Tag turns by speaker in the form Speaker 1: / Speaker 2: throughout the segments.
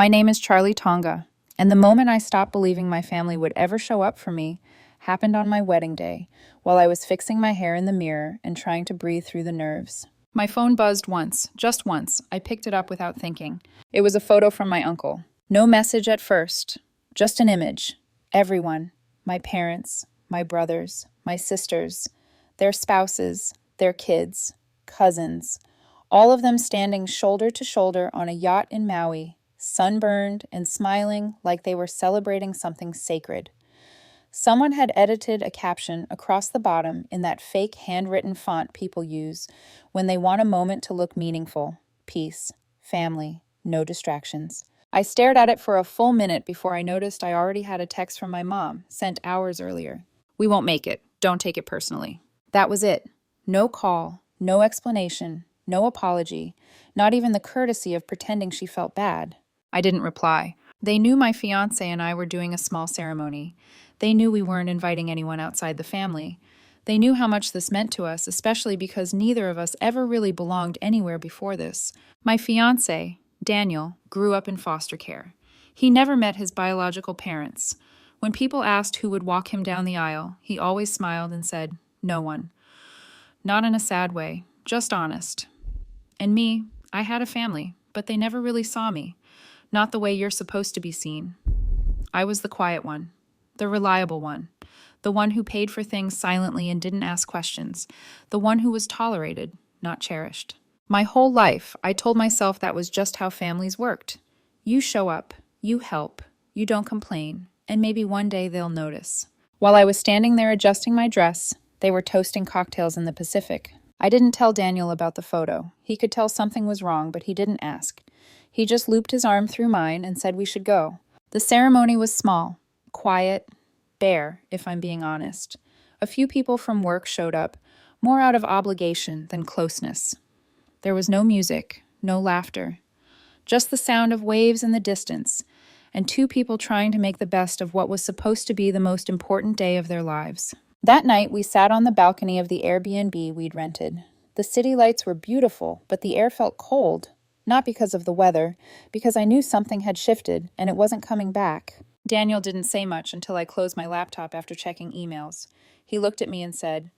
Speaker 1: My name is Charlie Tonga, and the moment I stopped believing my family would ever show up for me happened on my wedding day, while I was fixing my hair in the mirror and trying to breathe through the nerves. My phone buzzed once, just once. I picked it up without thinking. It was a photo from my uncle. No message at first, just an image. Everyone, my parents, my brothers, my sisters, their spouses, their kids, cousins, all of them standing shoulder to shoulder on a yacht in Maui, sunburned and smiling like they were celebrating something sacred. Someone had edited a caption across the bottom in that fake handwritten font people use when they want a moment to look meaningful. Peace, family, no distractions. I stared at it for a full minute before I noticed I already had a text from my mom, sent hours earlier. "We won't make it. Don't take it personally." That was it. No call, no explanation, no apology, not even the courtesy of pretending she felt bad. I didn't reply. They knew my fiancé and I were doing a small ceremony. They knew we weren't inviting anyone outside the family. They knew how much this meant to us, especially because neither of us ever really belonged anywhere before this. My fiancé, Daniel, grew up in foster care. He never met his biological parents. When people asked who would walk him down the aisle, he always smiled and said, "No one." Not in a sad way, just honest. And me, I had a family, but they never really saw me. Not the way you're supposed to be seen. I was the quiet one, the reliable one, the one who paid for things silently and didn't ask questions, the one who was tolerated, not cherished. My whole life, I told myself that was just how families worked. You show up, you help, you don't complain, and maybe one day they'll notice. While I was standing there adjusting my dress, they were toasting cocktails in the Pacific. I didn't tell Daniel about the photo. He could tell something was wrong, but he didn't ask. He just looped his arm through mine and said we should go. The ceremony was small, quiet, bare, if I'm being honest. A few people from work showed up, more out of obligation than closeness. There was no music, no laughter, just the sound of waves in the distance, and two people trying to make the best of what was supposed to be the most important day of their lives. That night, we sat on the balcony of the Airbnb we'd rented. The city lights were beautiful, but the air felt cold. Not because of the weather, because I knew something had shifted and it wasn't coming back. Daniel didn't say much until I closed my laptop after checking emails. He looked at me and said,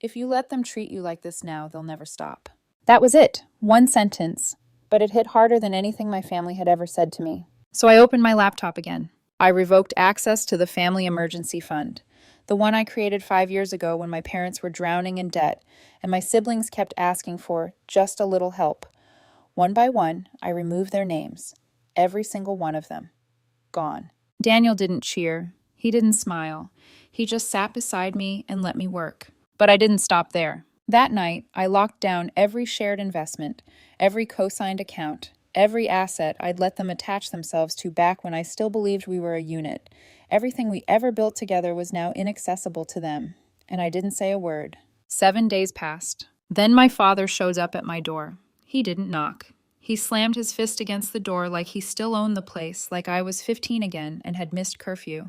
Speaker 1: "If you let them treat you like this now, they'll never stop." That was it, one sentence, but it hit harder than anything my family had ever said to me. So I opened my laptop again. I revoked access to the Family Emergency Fund, the one I created 5 years ago when my parents were drowning in debt and my siblings kept asking for just a little help. One by one, I removed their names, every single one of them. Gone. Daniel didn't cheer. He didn't smile. He just sat beside me and let me work. But I didn't stop there. That night, I locked down every shared investment, every co-signed account, every asset I'd let them attach themselves to back when I still believed we were a unit. Everything we ever built together was now inaccessible to them, and I didn't say a word. 7 days passed. Then my father shows up at my door. He didn't knock. He slammed his fist against the door like he still owned the place, like I was 15 again and had missed curfew.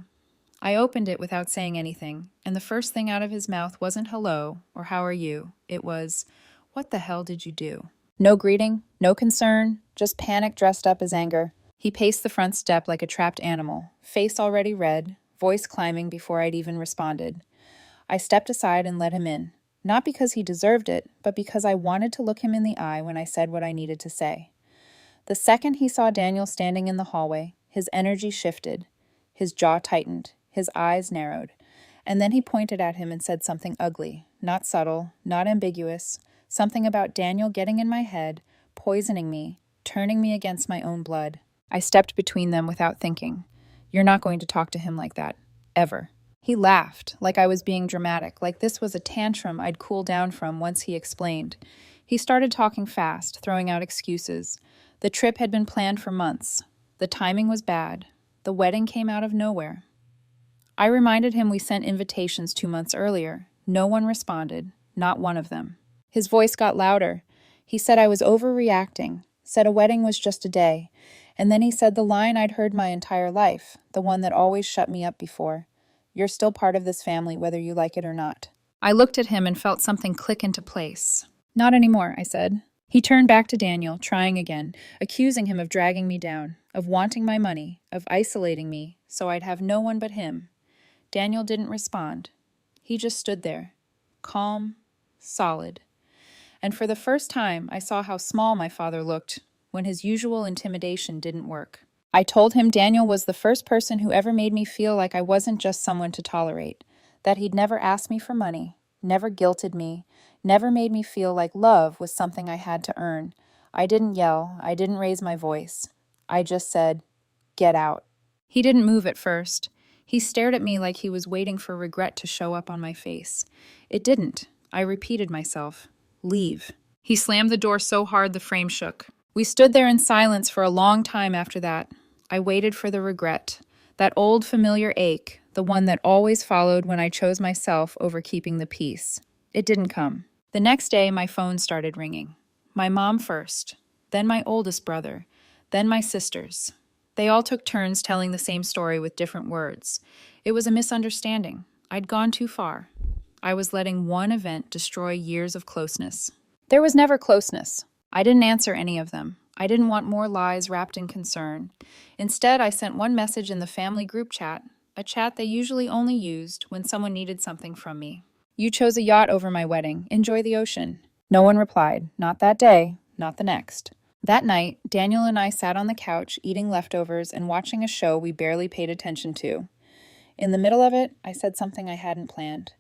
Speaker 1: I opened it without saying anything, and the first thing out of his mouth wasn't hello or how are you. It was, "What the hell did you do?" No greeting, no concern, just panic dressed up as anger. He paced the front step like a trapped animal, face already red, voice climbing before I'd even responded. I stepped aside and let him in. Not because he deserved it, but because I wanted to look him in the eye when I said what I needed to say. The second he saw Daniel standing in the hallway, his energy shifted. His jaw tightened, his eyes narrowed, and then he pointed at him and said something ugly, not subtle, not ambiguous, something about Daniel getting in my head, poisoning me, turning me against my own blood. I stepped between them without thinking. "You're not going to talk to him like that. Ever." He laughed, like I was being dramatic, like this was a tantrum I'd cool down from once he explained. He started talking fast, throwing out excuses. The trip had been planned for months. The timing was bad. The wedding came out of nowhere. I reminded him we sent invitations 2 months earlier. No one responded, not one of them. His voice got louder. He said I was overreacting, said a wedding was just a day, and then he said the line I'd heard my entire life, the one that always shut me up before. "You're still part of this family, whether you like it or not." I looked at him and felt something click into place. "Not anymore," I said. He turned back to Daniel, trying again, accusing him of dragging me down, of wanting my money, of isolating me, so I'd have no one but him. Daniel didn't respond. He just stood there, calm, solid. And for the first time, I saw how small my father looked when his usual intimidation didn't work. I told him Daniel was the first person who ever made me feel like I wasn't just someone to tolerate, that he'd never asked me for money, never guilted me, never made me feel like love was something I had to earn. I didn't yell, I didn't raise my voice. I just said, "Get out." He didn't move at first. He stared at me like he was waiting for regret to show up on my face. It didn't. I repeated myself, "Leave." He slammed the door so hard the frame shook. We stood there in silence for a long time after that. I waited for the regret, that old familiar ache, the one that always followed when I chose myself over keeping the peace. It didn't come. The next day, my phone started ringing. My mom first, then my oldest brother, then my sisters. They all took turns telling the same story with different words. It was a misunderstanding. I'd gone too far. I was letting one event destroy years of closeness. There was never closeness. I didn't answer any of them. I didn't want more lies wrapped in concern. Instead, I sent one message in the family group chat, a chat they usually only used when someone needed something from me. "You chose a yacht over my wedding. Enjoy the ocean." No one replied. Not that day, not the next. That night, Daniel and I sat on the couch eating leftovers and watching a show we barely paid attention to. In the middle of it, I said something I hadn't planned.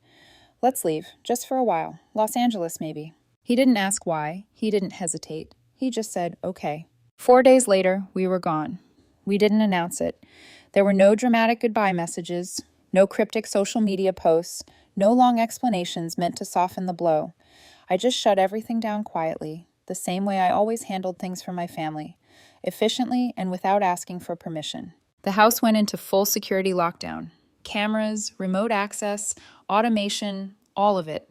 Speaker 1: "Let's leave, just for a while. Los Angeles, maybe." He didn't ask why. He didn't hesitate. He just said, "Okay." 4 days later, we were gone. We didn't announce it. There were no dramatic goodbye messages, no cryptic social media posts, no long explanations meant to soften the blow. I just shut everything down quietly, the same way I always handled things for my family, efficiently and without asking for permission. The house went into full security lockdown. Cameras, remote access, automation, all of it.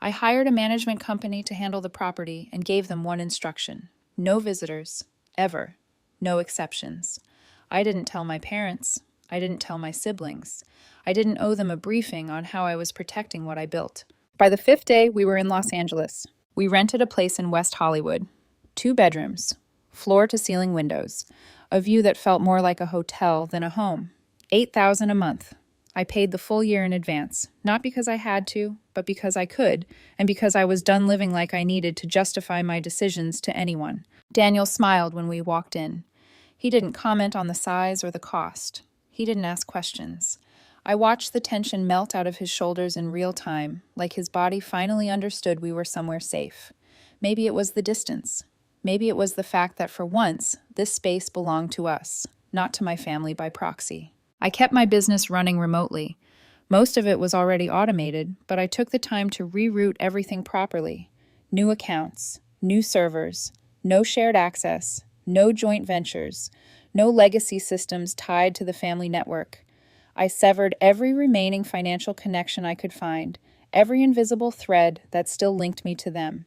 Speaker 1: I hired a management company to handle the property and gave them one instruction: no visitors, ever, no exceptions. I didn't tell my parents. I didn't tell my siblings. I didn't owe them a briefing on how I was protecting what I built. By the 5th day, we were in Los Angeles. We rented a place in West Hollywood. 2 bedrooms, floor-to-ceiling windows, a view that felt more like a hotel than a home. $8,000 a month. I paid the full year in advance, not because I had to, but because I could, and because I was done living like I needed to justify my decisions to anyone. Daniel smiled when we walked in. He didn't comment on the size or the cost. He didn't ask questions. I watched the tension melt out of his shoulders in real time, like his body finally understood we were somewhere safe. Maybe it was the distance. Maybe it was the fact that for once, this space belonged to us, not to my family by proxy. I kept my business running remotely. Most of it was already automated, but I took the time to reroute everything properly. New accounts, new servers, no shared access, no joint ventures, no legacy systems tied to the family network. I severed every remaining financial connection I could find, every invisible thread that still linked me to them.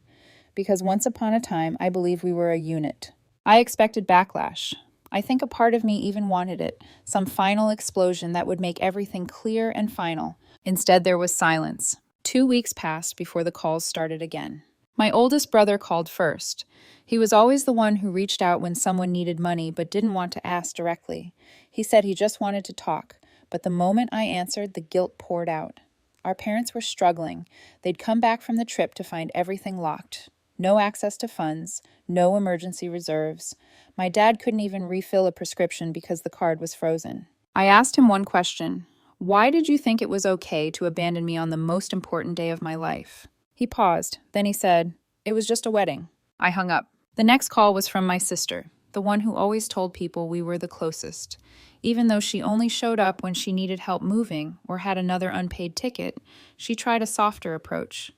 Speaker 1: Because once upon a time, I believed we were a unit. I expected backlash. I think a part of me even wanted it, some final explosion that would make everything clear and final. Instead, there was silence. 2 weeks passed before the calls started again. My oldest brother called first. He was always the one who reached out when someone needed money but didn't want to ask directly. He said he just wanted to talk, but the moment I answered, the guilt poured out. Our parents were struggling. They'd come back from the trip to find everything locked. No access to funds, no emergency reserves. My dad couldn't even refill a prescription because the card was frozen. I asked him one question. "Why did you think it was okay to abandon me on the most important day of my life?" He paused. Then he said, "It was just a wedding." I hung up. The next call was from my sister, the one who always told people we were the closest. Even though she only showed up when she needed help moving or had another unpaid ticket, she tried a softer approach.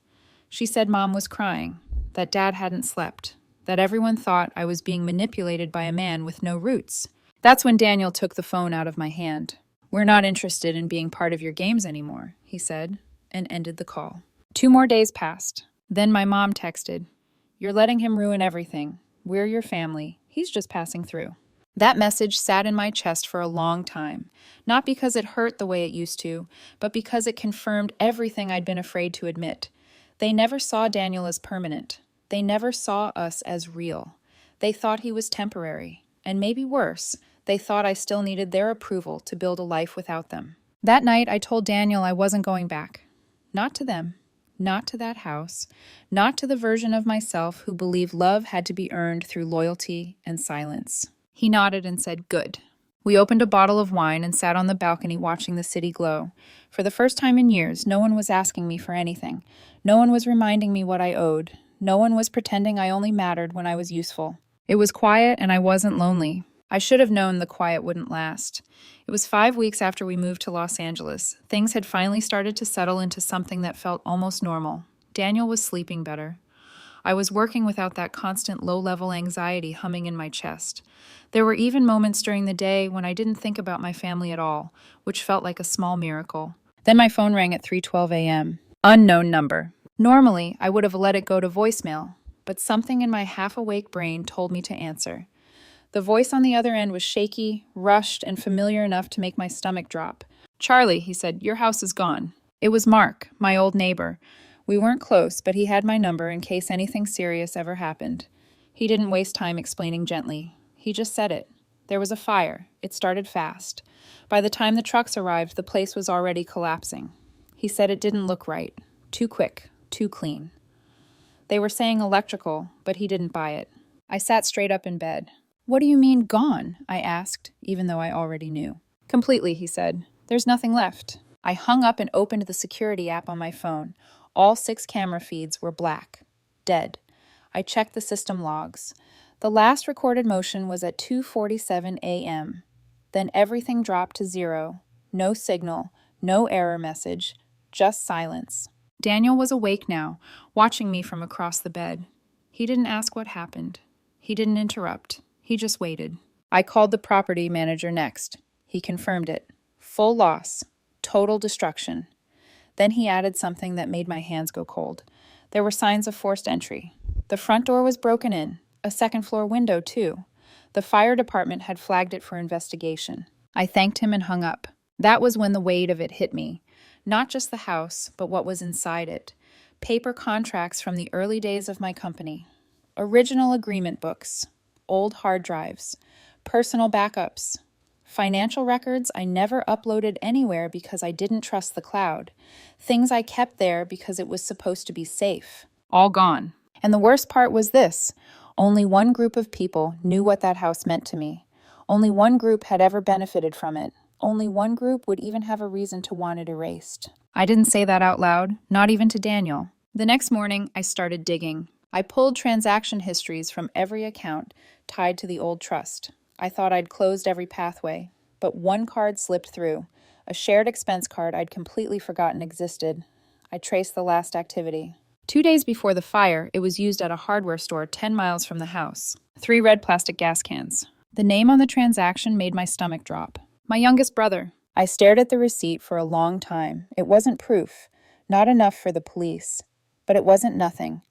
Speaker 1: She said Mom was crying, that Dad hadn't slept, that everyone thought I was being manipulated by a man with no roots. That's when Daniel took the phone out of my hand. "We're not interested in being part of your games anymore," he said, and ended the call. 2 more days passed. Then my mom texted, "You're letting him ruin everything. We're your family. He's just passing through." That message sat in my chest for a long time, not because it hurt the way it used to, but because it confirmed everything I'd been afraid to admit. They never saw Daniel as permanent. They never saw us as real. They thought he was temporary. And maybe worse, they thought I still needed their approval to build a life without them. That night, I told Daniel I wasn't going back. Not to them. Not to that house. Not to the version of myself who believed love had to be earned through loyalty and silence. He nodded and said, "Good." We opened a bottle of wine and sat on the balcony watching the city glow. For the first time in years, no one was asking me for anything. No one was reminding me what I owed. No one was pretending I only mattered when I was useful. It was quiet and I wasn't lonely. I should have known the quiet wouldn't last. It was 5 weeks after we moved to Los Angeles. Things had finally started to settle into something that felt almost normal. Daniel was sleeping better. I was working without that constant low-level anxiety humming in my chest. There were even moments during the day when I didn't think about my family at all, which felt like a small miracle. Then my phone rang at 3:12 a.m. Unknown number. Normally, I would have let it go to voicemail, but something in my half-awake brain told me to answer. The voice on the other end was shaky, rushed, and familiar enough to make my stomach drop. "Charlie," he said, "your house is gone." It was Mark, my old neighbor. We weren't close, but he had my number in case anything serious ever happened. He didn't waste time explaining gently. He just said it. There was a fire. It started fast. By the time the trucks arrived, the place was already collapsing. He said it didn't look right. Too quick, too clean. They were saying electrical, but he didn't buy it. I sat straight up in bed. "What do you mean, gone?" I asked, even though I already knew. "Completely," he said. "There's nothing left." I hung up and opened the security app on my phone. All 6 camera feeds were black. Dead. I checked the system logs. The last recorded motion was at 2:47 a.m. Then everything dropped to 0. No signal, no error message, just silence. Daniel was awake now, watching me from across the bed. He didn't ask what happened. He didn't interrupt. He just waited. I called the property manager next. He confirmed it. Full loss. Total destruction. Then he added something that made my hands go cold. There were signs of forced entry. The front door was broken in. A second-floor window, too. The fire department had flagged it for investigation. I thanked him and hung up. That was when the weight of it hit me. Not just the house, but what was inside it. Paper contracts from the early days of my company. Original agreement books. Old hard drives. Personal backups. Financial records I never uploaded anywhere because I didn't trust the cloud. Things I kept there because it was supposed to be safe. All gone. And the worst part was this. Only one group of people knew what that house meant to me. Only one group had ever benefited from it. Only one group would even have a reason to want it erased. I didn't say that out loud, not even to Daniel. The next morning, I started digging. I pulled transaction histories from every account tied to the old trust. I thought I'd closed every pathway, but one card slipped through, a shared expense card I'd completely forgotten existed. I traced the last activity. 2 days before the fire, it was used at a hardware store 10 miles from the house. 3 red plastic gas cans. The name on the transaction made my stomach drop. My youngest brother. I stared at the receipt for a long time. It wasn't proof, not enough for the police, but it wasn't nothing,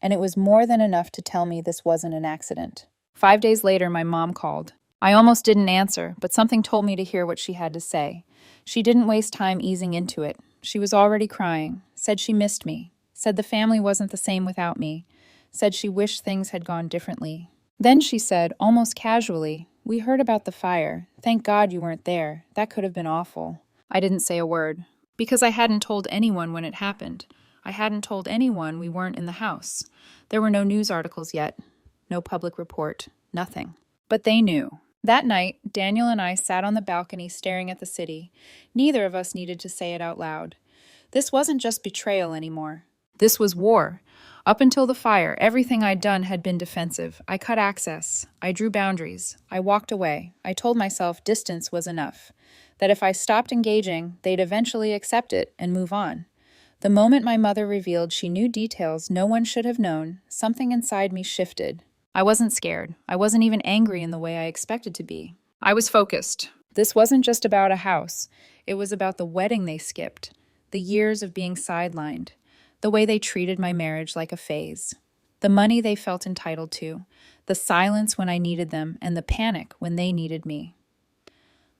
Speaker 1: and it was more than enough to tell me this wasn't an accident. 5 days later, my mom called. I almost didn't answer, but something told me to hear what she had to say. She didn't waste time easing into it. She was already crying, said she missed me, said the family wasn't the same without me, said she wished things had gone differently. Then she said, almost casually, "We heard about the fire. Thank God you weren't there. That could have been awful." I didn't say a word, because I hadn't told anyone when it happened. I hadn't told anyone we weren't in the house. There were no news articles yet. No public report. Nothing. But they knew. That night, Daniel and I sat on the balcony staring at the city. Neither of us needed to say it out loud. This wasn't just betrayal anymore. This was war. Up until the fire, everything I'd done had been defensive. I cut access. I drew boundaries. I walked away. I told myself distance was enough. That if I stopped engaging, they'd eventually accept it and move on. The moment my mother revealed she knew details no one should have known, something inside me shifted. I wasn't scared. I wasn't even angry in the way I expected to be. I was focused. This wasn't just about a house. It was about the wedding they skipped, the years of being sidelined, the way they treated my marriage like a phase, the money they felt entitled to, the silence when I needed them, and the panic when they needed me.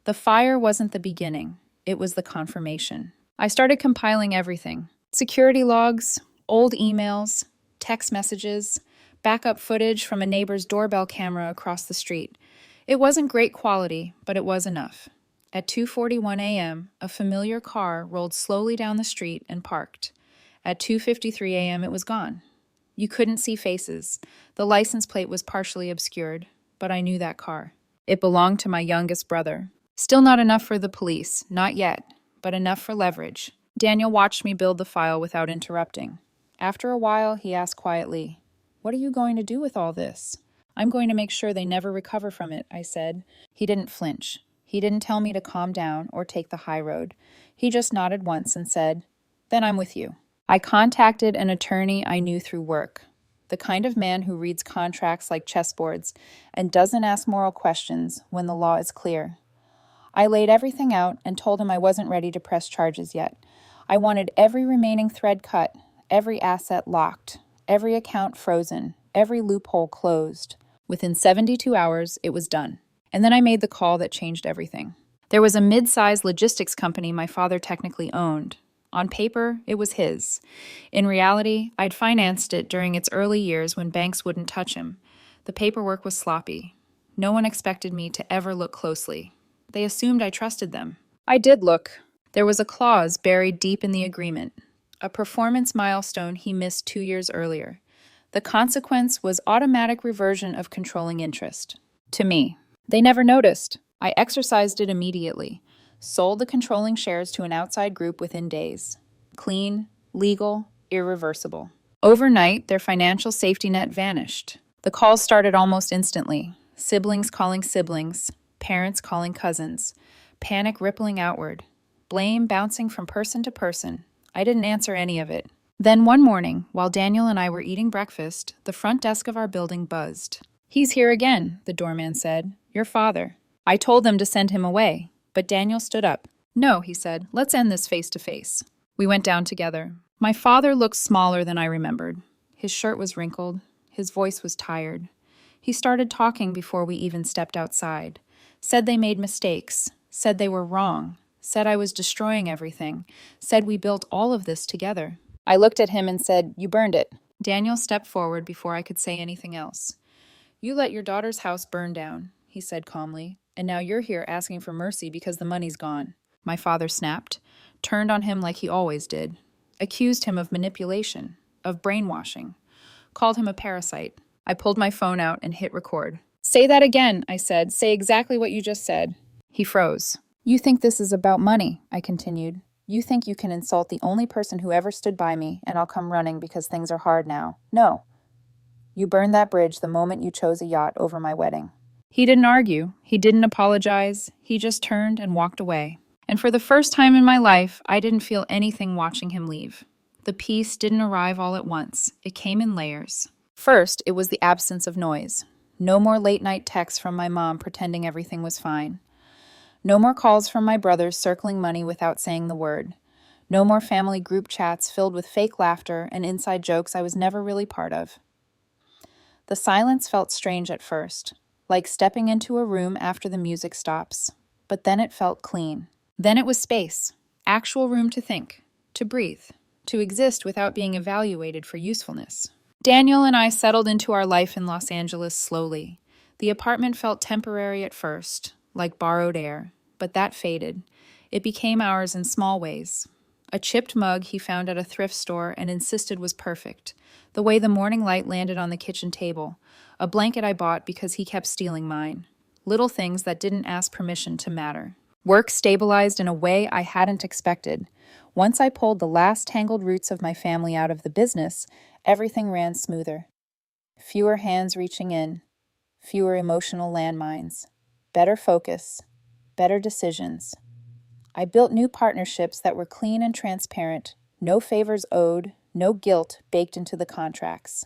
Speaker 1: The fire wasn't the beginning. It was the confirmation. I started compiling everything. Security logs, old emails, text messages, backup footage from a neighbor's doorbell camera across the street. It wasn't great quality, but it was enough. At 2:41 a.m., a familiar car rolled slowly down the street and parked. At 2:53 a.m., it was gone. You couldn't see faces. The license plate was partially obscured, but I knew that car. It belonged to my youngest brother. Still not enough for the police, not yet, but enough for leverage. Daniel watched me build the file without interrupting. After a while, he asked quietly, "What are you going to do with all this?" "I'm going to make sure they never recover from it," I said. He didn't flinch. He didn't tell me to calm down or take the high road. He just nodded once and said, "Then I'm with you." I contacted an attorney I knew through work, the kind of man who reads contracts like chessboards and doesn't ask moral questions when the law is clear. I laid everything out and told him I wasn't ready to press charges yet. I wanted every remaining thread cut, every asset locked, every account frozen, every loophole closed. Within 72 hours, it was done. And then I made the call that changed everything. There was a mid-sized logistics company my father technically owned. On paper, it was his. In reality, I'd financed it during its early years when banks wouldn't touch him. The paperwork was sloppy. No one expected me to ever look closely. They assumed I trusted them. I did look. There was a clause buried deep in the agreement, a performance milestone he missed 2 years earlier. The consequence was automatic reversion of controlling interest. To me. They never noticed. I exercised it immediately. Sold the controlling shares to an outside group within days. Clean, legal, irreversible. Overnight, their financial safety net vanished. The calls started almost instantly. Siblings calling siblings, parents calling cousins, panic rippling outward, blame bouncing from person to person. I didn't answer any of it. Then one morning, while Daniel and I were eating breakfast, the front desk of our building buzzed. "He's here again," the doorman said. "Your father." I told them to send him away, but Daniel stood up. "No," he said, "let's end this face to face." We went down together. My father looked smaller than I remembered. His shirt was wrinkled. His voice was tired. He started talking before we even stepped outside. Said they made mistakes. Said they were wrong. Said I was destroying everything. Said we built all of this together. I looked at him and said, "You burned it." Daniel stepped forward before I could say anything else. "You let your daughter's house burn down," he said calmly, "and now you're here asking for mercy because the money's gone." My father snapped, turned on him like he always did, accused him of manipulation, of brainwashing, called him a parasite. I pulled my phone out and hit record. "Say that again," I said. "Say exactly what you just said." He froze. "You think this is about money," I continued. "You think you can insult the only person who ever stood by me, and I'll come running because things are hard now. No. You burned that bridge the moment you chose a yacht over my wedding." He didn't argue. He didn't apologize. He just turned and walked away. And for the first time in my life, I didn't feel anything watching him leave. The peace didn't arrive all at once. It came in layers. First, it was the absence of noise. No more late-night texts from my mom pretending everything was fine. No more calls from my brothers circling money without saying the word. No more family group chats filled with fake laughter and inside jokes I was never really part of. The silence felt strange at first, like stepping into a room after the music stops. But then it felt clean. Then it was space, actual room to think, to breathe, to exist without being evaluated for usefulness. Daniel and I settled into our life in Los Angeles slowly. The apartment felt temporary at first, like borrowed air, but that faded. It became ours in small ways. A chipped mug he found at a thrift store and insisted was perfect. The way the morning light landed on the kitchen table. A blanket I bought because he kept stealing mine. Little things that didn't ask permission to matter. Work stabilized in a way I hadn't expected. Once I pulled the last tangled roots of my family out of the business, everything ran smoother. Fewer hands reaching in. Fewer emotional landmines. Better focus. Better decisions. I built new partnerships that were clean and transparent, no favors owed, no guilt baked into the contracts.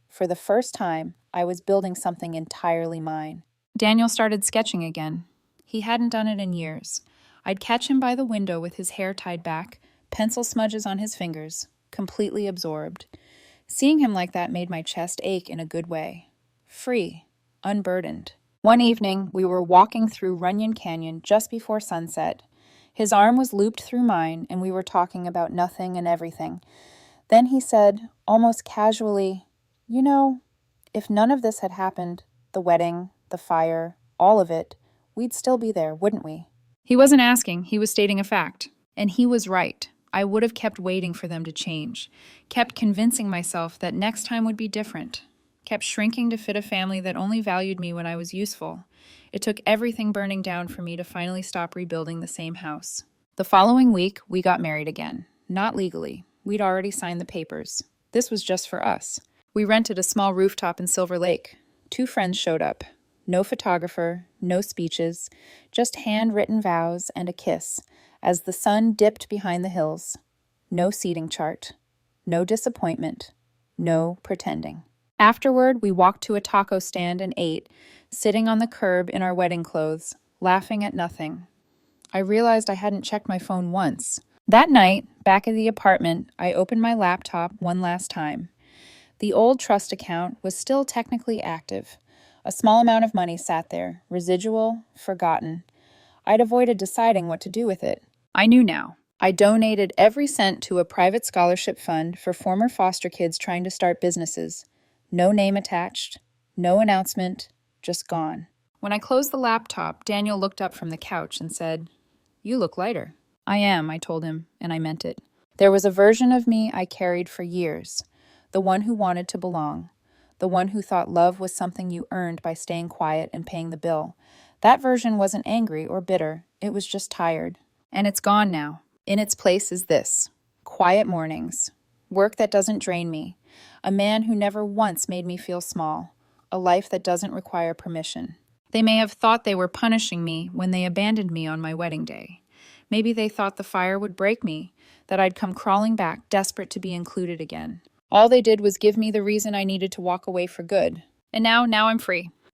Speaker 1: For the first time, I was building something entirely mine. Daniel started sketching again. He hadn't done it in years. I'd catch him by the window with his hair tied back, pencil smudges on his fingers, completely absorbed. Seeing him like that made my chest ache in a good way. Free, unburdened. One evening, we were walking through Runyon Canyon just before sunset. His arm was looped through mine, and we were talking about nothing and everything. Then he said, almost casually, "You know, If none of this had happened, the wedding, the fire, all of it, we'd still be there, wouldn't we? He wasn't asking, he was stating a fact. And he was right. I would have kept waiting for them to change, kept convincing myself that next time would be different, kept shrinking to fit a family that only valued me when I was useful. It took everything burning down for me to finally stop rebuilding the same house. The following week, we got married again. Not legally. We'd already signed the papers. This was just for us. We rented a small rooftop in Silver Lake. 2 friends showed up. No photographer, no speeches, just handwritten vows and a kiss as the sun dipped behind the hills. No seating chart. No disappointment. No pretending. Afterward, we walked to a taco stand and ate, sitting on the curb in our wedding clothes, laughing at nothing. I realized I hadn't checked my phone once. That night, back at the apartment, I opened my laptop one last time. The old trust account was still technically active. A small amount of money sat there, residual, forgotten. I'd avoided deciding what to do with it. I knew now. I donated every cent to a private scholarship fund for former foster kids trying to start businesses. No name attached, no announcement, just gone. When I closed the laptop, Daniel looked up from the couch and said, "You look lighter." "I am," I told him, and I meant it. There was a version of me I carried for years, the one who wanted to belong, the one who thought love was something you earned by staying quiet and paying the bill. That version wasn't angry or bitter, it was just tired. And it's gone now. In its place is this: quiet mornings, work that doesn't drain me, a man who never once made me feel small, a life that doesn't require permission. They may have thought they were punishing me when they abandoned me on my wedding day. Maybe they thought the fire would break me, that I'd come crawling back, desperate to be included again. All they did was give me the reason I needed to walk away for good. And now I'm free.